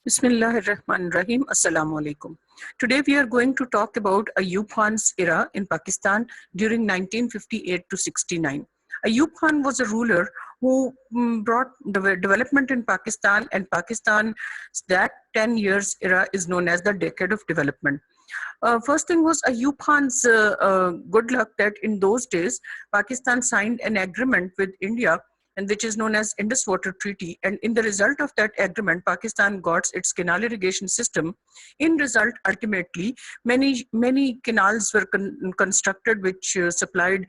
Bismillahirrahmanirrahim. Assalamu alaikum. Today we are going to talk about Ayub Khan's era in Pakistan during 1958 to 69. Ayub Khan was a ruler who brought development in Pakistan, and Pakistan's that 10 years era is known as the decade of development. First thing was Ayub Khan's good luck that in those days Pakistan signed an agreement with India, and which is known as Indus Water Treaty. And in the result of that agreement, Pakistan got its canal irrigation system. In result, ultimately, many canals were constructed which supplied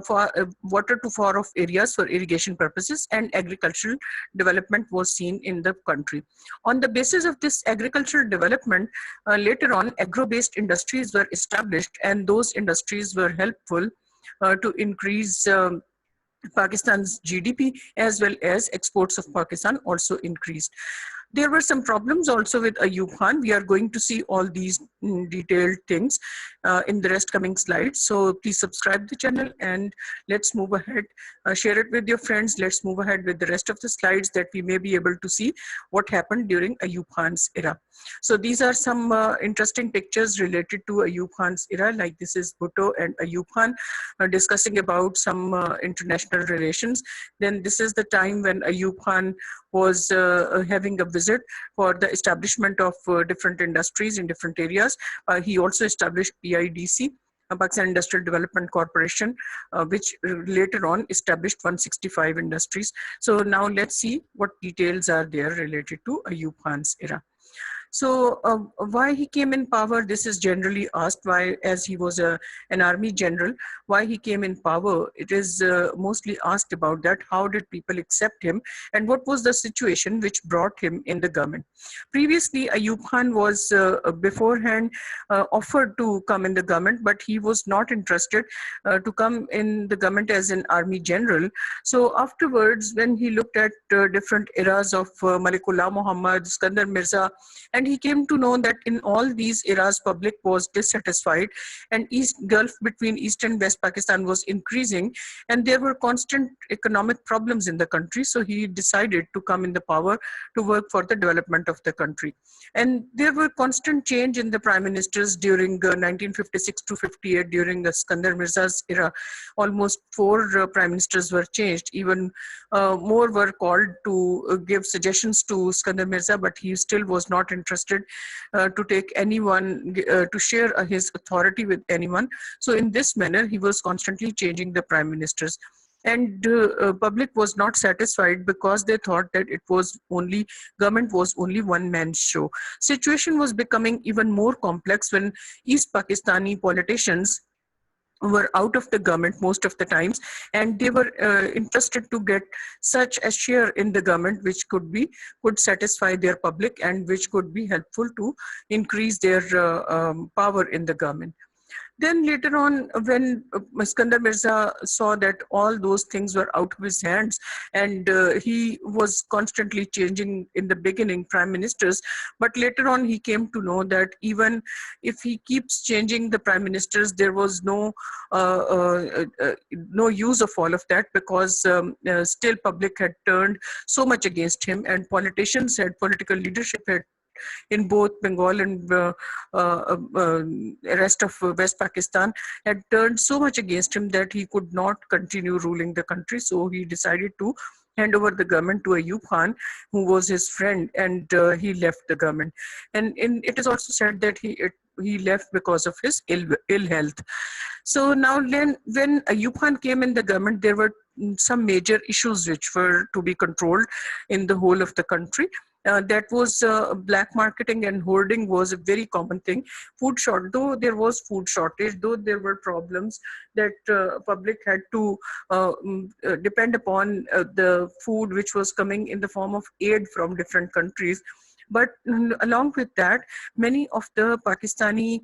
for water to far off areas for irrigation purposes, and agricultural development was seen in the country. On the basis of this agricultural development, later on, agro-based industries were established, and those industries were helpful to increase Pakistan's GDP, as well as exports of Pakistan also increased. There were some problems also with Ayub Khan. We are going to see all these detailed things in the rest coming slides. So please subscribe to the channel and let's move ahead. Share it with your friends. Let's move ahead with the rest of the slides that we may be able to see what happened during Ayub Khan's era. So these are some interesting pictures related to Ayub Khan's era. Like this is Bhutto and Ayub Khan discussing about some international relations. Then this is the time when Ayub Khan was having a visit for the establishment of different industries in different areas. He also established PIDC, Pakistan Industrial Development Corporation, which later on established 165 industries. So now let's see what details are there related to Ayub Khan's era. So why he came in power, this is generally asked, why, as he was an army general, why he came in power. It is mostly asked about that. How did people accept him, and what was the situation which brought him in the government? Previously, Ayub Khan was beforehand offered to come in the government, but he was not interested to come in the government as an army general. So afterwards, when he looked at different eras of Malikullah Muhammad, Iskandar Mirza, and he came to know that in all these eras, public was dissatisfied, and Gulf between East and West Pakistan was increasing, and there were constant economic problems in the country. So he decided to come in the power to work for the development of the country. And there were constant change in the prime ministers during 1956 to 58. During the Iskandar Mirza's era, almost 4 prime ministers were changed. Even more were called to give suggestions to Iskandar Mirza, but he still was not interested to take anyone, to share his authority with anyone. So in this manner, he was constantly changing the prime ministers. And public was not satisfied because they thought that government was only one man's show. Situation was becoming even more complex when East Pakistani politicians were out of the government most of the times, and they were interested to get such a share in the government which could satisfy their public and which could be helpful to increase their power in the government. Then later on, when Iskandar Mirza saw that all those things were out of his hands, and he was constantly changing in the beginning prime ministers, but later on he came to know that even if he keeps changing the prime ministers, there was no use of all of that, because still public had turned so much against him, and political leadership had in both Bengal and rest of West Pakistan had turned so much against him that he could not continue ruling the country. So he decided to hand over the government to Ayub Khan, who was his friend, and he left the government. And it is also said that he left because of his ill health. So now when Ayub Khan came in the government, there were some major issues which were to be controlled in the whole of the country. That was black marketing and hoarding was a very common thing. Though there was food shortage, though there were problems that public had to depend upon the food which was coming in the form of aid from different countries. But along with that, many of the Pakistani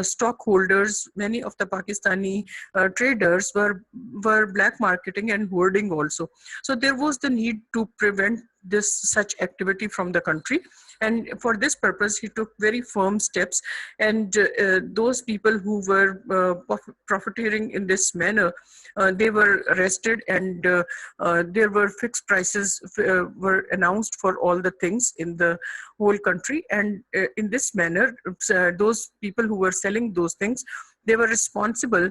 stockholders, many of the Pakistani traders were black marketing and hoarding also. So there was the need to prevent this such activity from the country. And for this purpose, he took very firm steps. And those people who were profiteering in this manner, they were arrested, and there were fixed prices were announced for all the things in the whole country. And in this manner, those people who were selling those things, they were responsible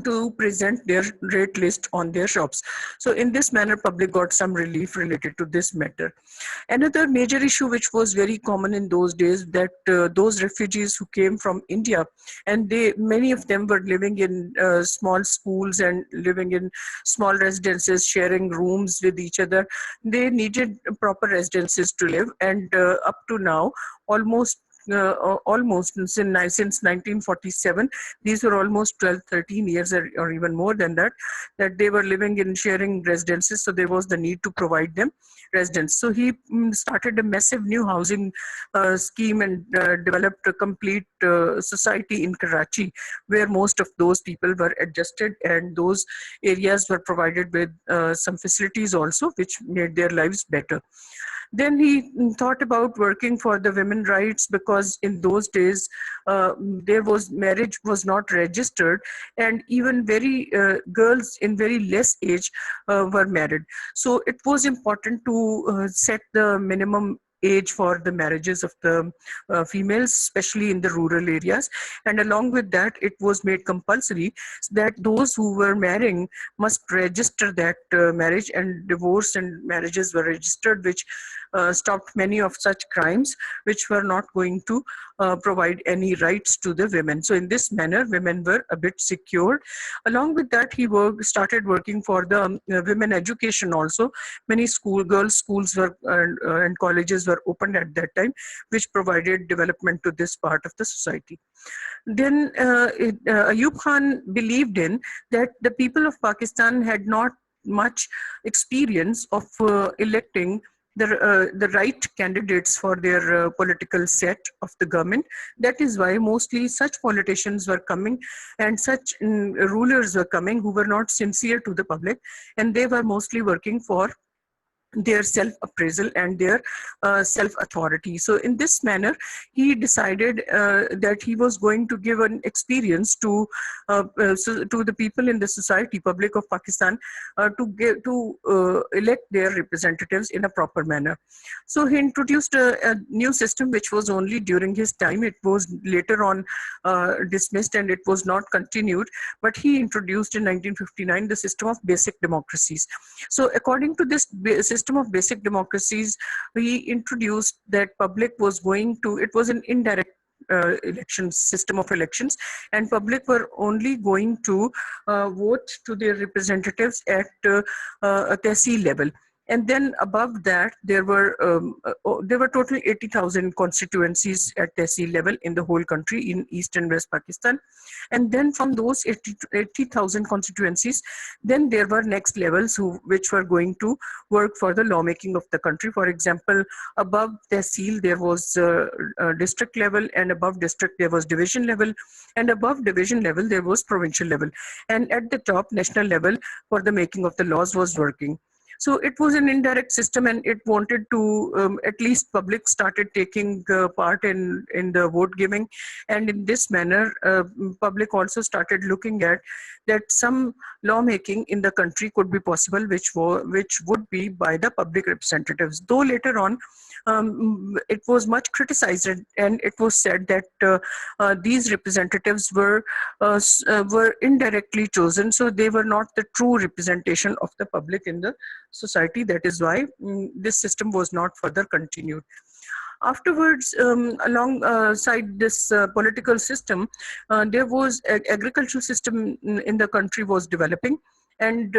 to present their rate list on their shops. So in this manner, public got some relief related to this matter. Another major issue which was very common in those days, that those refugees who came from India, and many of them were living in small schools and living in small residences, sharing rooms with each other. They needed proper residences to live, and up to now, almost since 1947, these were almost 12, 13 years or even more than that, that they were living in sharing residences. So there was the need to provide them residence. So he started a massive new housing scheme, and developed a complete society in Karachi, where most of those people were adjusted, and those areas were provided with some facilities also, which made their lives better. Then he thought about working for the women rights, because in those days marriage was not registered, and even very girls in very less age were married. So it was important to set the minimum age for the marriages of the females, especially in the rural areas. And along with that, it was made compulsory that those who were marrying must register that marriage, and divorce and marriages were registered, which stopped many of such crimes which were not going to provide any rights to the women. So in this manner, women were a bit secured. Along with that, he started working for the women education also. Many girls' schools were and colleges were opened at that time, which provided development to this part of the society. Then Ayub Khan believed in that the people of Pakistan had not much experience of electing the right candidates for their political set of the government. That is why mostly such politicians were coming, and such rulers were coming who were not sincere to the public, and they were mostly working for their self-appraisal and their self-authority. So in this manner, he decided that he was going to give an experience to the people in the society, public of Pakistan, to elect their representatives in a proper manner. So he introduced a new system which was only during his time. It was later on dismissed, and it was not continued. But he introduced in 1959 the system of basic democracies. So according to this system of basic democracies, he introduced that public was going to, it was an indirect system of elections, and public were only going to vote to their representatives at a tehsil level. And then above that, there were total 80,000 constituencies at tehsil level in the whole country, in East and West Pakistan. And then from those 80,000 constituencies, then there were next levels which were going to work for the lawmaking of the country. For example, above tehsil, there was district level, and above district, there was division level, and above division level, there was provincial level. And at the top, national level for the making of the laws was working. So it was an indirect system, and it wanted to, at least public started taking part in the vote giving. And in this manner, public also started looking at that some lawmaking in the country could be possible, which would be by the public representatives. Though later on, it was much criticized, and it was said that these representatives were indirectly chosen, so they were not the true representation of the public in the society. That is why this system was not further continued. Afterwards, alongside this political system, there was an agricultural system in the country was developing, and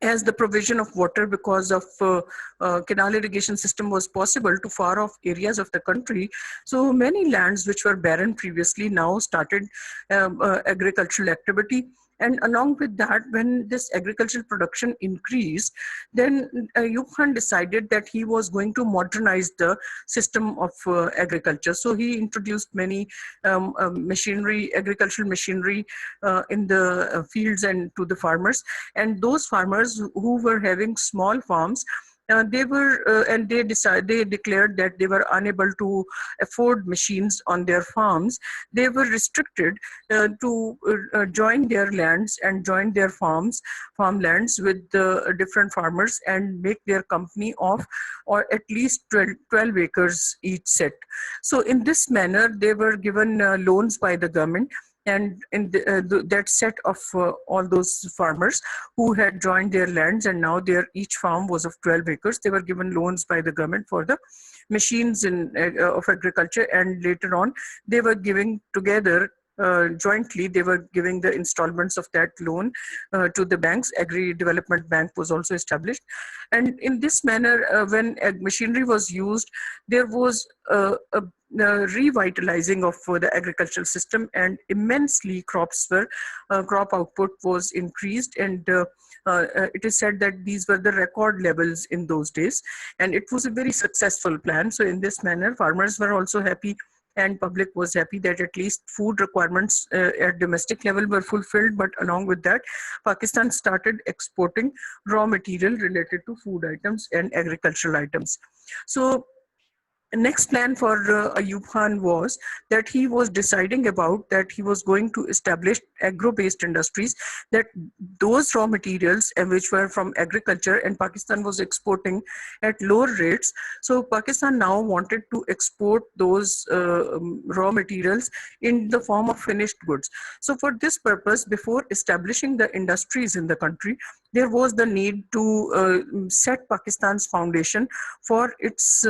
as the provision of water because of canal irrigation system was possible to far off areas of the country, so many lands which were barren previously now started agricultural activity. And along with that, when this agricultural production increased, then Ayub Khan decided that he was going to modernize the system of agriculture. So he introduced many machinery, agricultural machinery in the fields and to the farmers. And those farmers who were having small farms, they declared that they were unable to afford machines on their farms. They were restricted to join their lands and join their farmlands with different farmers and make their company of or at least 12 acres each set. So in this manner, they were given loans by the government, and in that set of all those farmers who had joined their lands and now each farm was of 12 acres, they were given loans by the government for the machines of agriculture, and later on they were giving together jointly, they were giving the installments of that loan to the banks. Agri Development Bank was also established. And in this manner, when machinery was used, there was a revitalizing of the agricultural system, and immensely crop output was increased, and it is said that these were the record levels in those days, and it was a very successful plan. So in this manner, farmers were also happy and public was happy that at least food requirements at domestic level were fulfilled. But along with that, Pakistan started exporting raw material related to food items and agricultural items. So next plan for Ayub Khan was that he was deciding about that he was going to establish agro-based industries, that those raw materials which were from agriculture and Pakistan was exporting at lower rates. So Pakistan now wanted to export those raw materials in the form of finished goods. So for this purpose, before establishing the industries in the country, there was the need to set Pakistan's foundation for its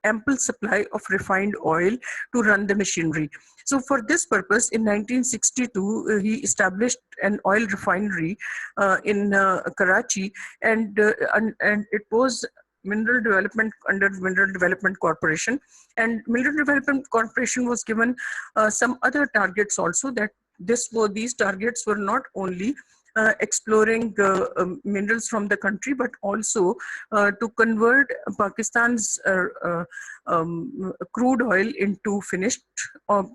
ample supply of refined oil to run the machinery. So for this purpose, in 1962, he established an oil refinery in Karachi, and it was Mineral Development under Mineral Development Corporation. And Mineral Development Corporation was given some other targets also, that these targets were not only exploring minerals from the country, but also to convert Pakistan's crude oil into finished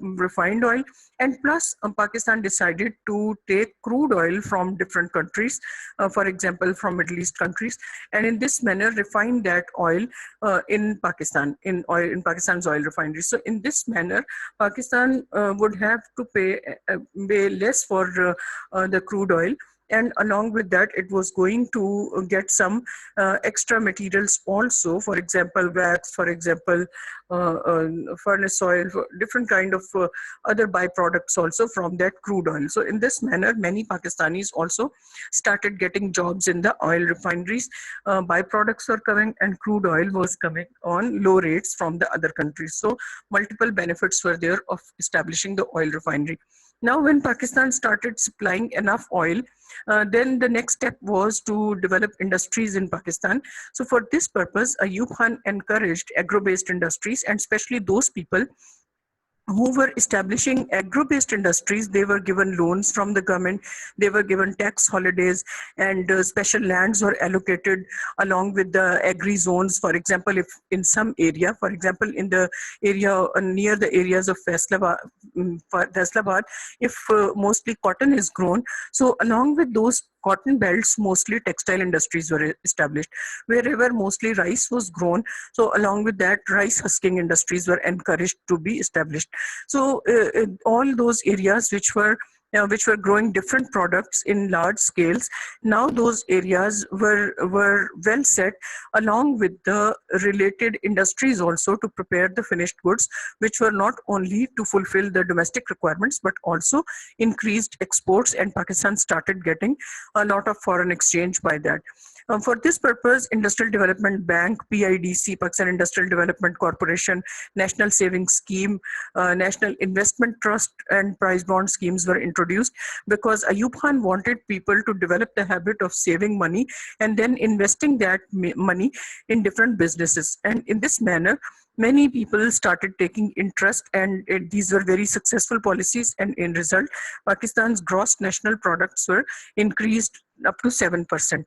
refined oil. And plus, Pakistan decided to take crude oil from different countries, for example, from Middle East countries, and in this manner refine that oil in Pakistan, in Pakistan's oil refineries. So in this manner, Pakistan would have to pay less for the crude oil, and along with that, it was going to get some extra materials also, for example, wax, for example, furnace oil, different kind of other byproducts also from that crude oil. So in this manner, many Pakistanis also started getting jobs in the oil refineries. Byproducts were coming and crude oil was coming on low rates from the other countries. So multiple benefits were there of establishing the oil refinery. Now, when Pakistan started supplying enough oil, then the next step was to develop industries in Pakistan. So for this purpose, Ayub Khan encouraged agro-based industries, and especially those people who were establishing agro-based industries. They were given loans from the government, they were given tax holidays, and special lands were allocated along with the agri-zones. For example, if in some area, for example, in the area near the areas of Faisalabad, if mostly cotton is grown, so along with those cotton belts, mostly textile industries were established. Wherever mostly rice was grown, so along with that, rice husking industries were encouraged to be established. So all those areas which were growing different products in large scales, now those areas were well set, along with the related industries also, to prepare the finished goods, which were not only to fulfill the domestic requirements, but also increased exports, and Pakistan started getting a lot of foreign exchange by that. For this purpose, Industrial Development Bank, PIDC, Pakistan Industrial Development Corporation, National Savings Scheme, National Investment Trust, and prize bond schemes were introduced, because Ayub Khan wanted people to develop the habit of saving money and then investing that money in different businesses. And in this manner, many people started taking interest, and these were very successful policies. And in result, Pakistan's gross national products were increased up to 7%.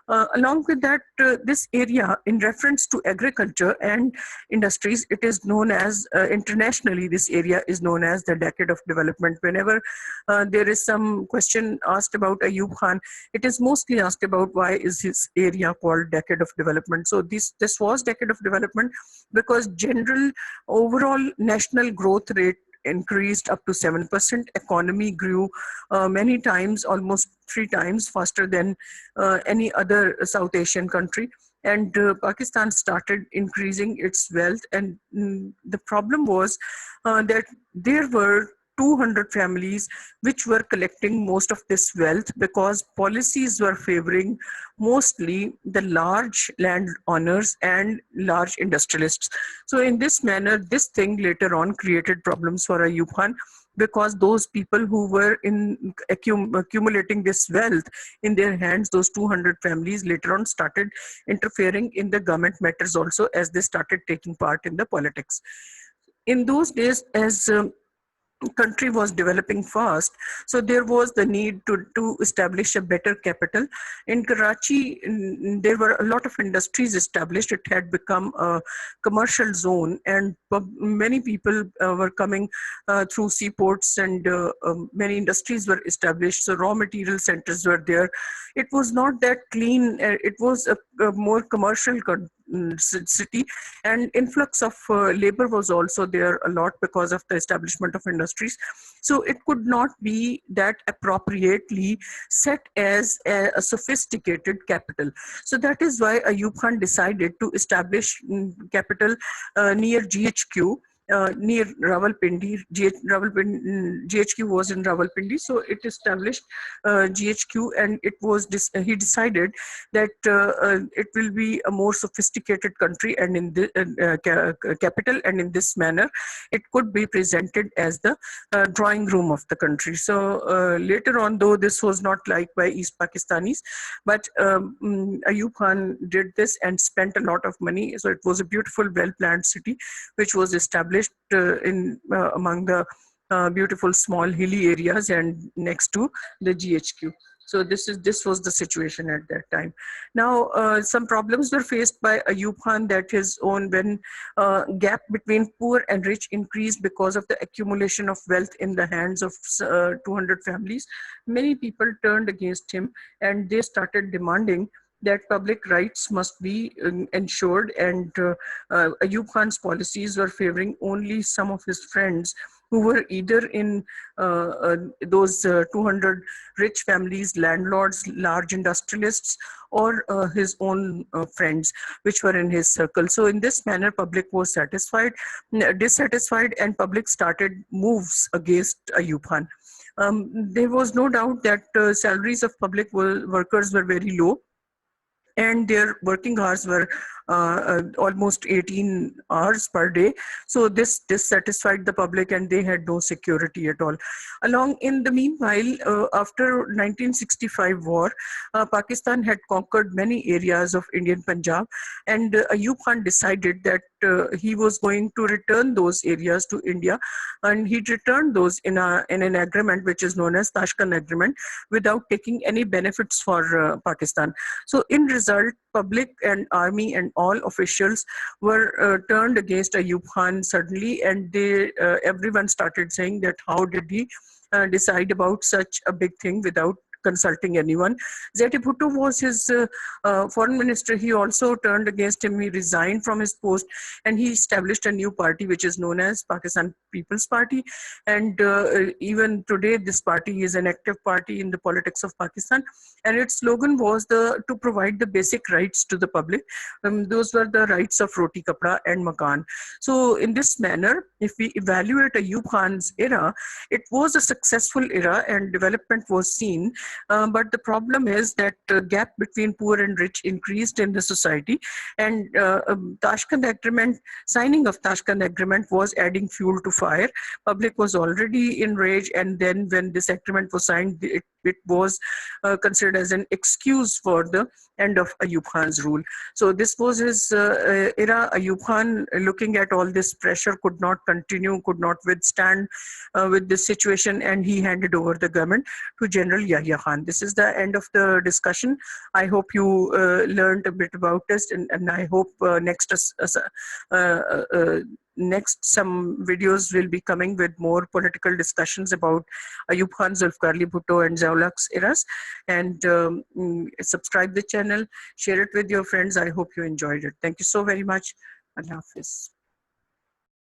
Along with that, this area, in reference to agriculture and industries, it is known as, internationally, this area is known as the decade of development. Whenever there is some question asked about Ayub Khan, it is mostly asked about why is this area called decade of development. So this was decade of development because general overall national growth rate increased up to 7%. Economy grew many times, almost 3 times faster than any other South Asian country. And Pakistan started increasing its wealth. And the problem was that there were 200 families which were collecting most of this wealth because policies were favoring mostly the large landowners and large industrialists. So in this manner, this thing later on created problems for Ayub Khan, because those people who were accumulating this wealth in their hands, those 200 families, later on started interfering in the government matters also, as they started taking part in the politics. In those days, as country was developing fast, so there was the need to establish a better capital. In Karachi, there were a lot of industries established. It had become a commercial zone, and many people were coming through seaports, and many industries were established. So raw material centers were there. It was not that clean. It was a more commercial city, and influx of labor was also there a lot because of the establishment of industries. So it could not be that appropriately set as a sophisticated capital. So that is why Ayub Khan decided to establish capital near GHQ, near Rawalpindi. GHQ was in Rawalpindi, so it established GHQ, and it was he decided that it will be a more sophisticated country, and in the capital, and in this manner, it could be presented as the drawing room of the country. So later on, though this was not liked by East Pakistanis, but Ayub Khan did this and spent a lot of money. So it was a beautiful, well-planned city, which was established in among the beautiful small hilly areas and next to the GHQ. So this was the situation at that time. Now, some problems were faced by Ayub Khan, that his own, when gap between poor and rich increased because of the accumulation of wealth in the hands of 200 families. Many people turned against him, and they started demanding that public rights must be ensured, and Ayub Khan's policies were favoring only some of his friends who were either in those 200 rich families, landlords, large industrialists, or his own friends, which were in his circle. So in this manner, public was dissatisfied, and public started moves against Ayub Khan. There was no doubt that salaries of public workers were very low, and their working hours were almost 18 hours per day. So this dissatisfied the public, and they had no security at all. Along in the meanwhile, after 1965 war, Pakistan had conquered many areas of Indian Punjab, and Ayub Khan decided that he was going to return those areas to India, and he returned those in an agreement which is known as Tashkent Agreement, without taking any benefits for Pakistan. So in result, public and army and all officials were turned against Ayub Khan suddenly, and everyone started saying that how did he decide about such a big thing without consulting anyone. Zeti Bhutto was his foreign minister. He also turned against him. He resigned from his post, and he established a new party which is known as Pakistan People's Party. And even today, this party is an active party in the politics of Pakistan. And its slogan was to provide the basic rights to the public. Those were the rights of roti, kapda, and makan. So in this manner, if we evaluate Ayub Khan's era, it was a successful era and development was seen. But the problem is that the gap between poor and rich increased in the society, and Tashkent Agreement, signing of Tashkent Agreement was adding fuel to fire. Public was already enraged, and then when this agreement was signed, it was considered as an excuse for the end of Ayub Khan's rule. So this was his era. Ayub Khan, looking at all this pressure, could not continue, could not withstand with this situation, and he handed over the government to General Yahya Khan. Khan. This is the end of the discussion. I hope you learned a bit about us, and I hope next some videos will be coming with more political discussions about Ayub Khan, Zulfikar Ali Bhutto, and Zia-ul-Haq's eras. And subscribe the channel, share it with your friends. I hope you enjoyed it. Thank you so very much. Allah Hafiz.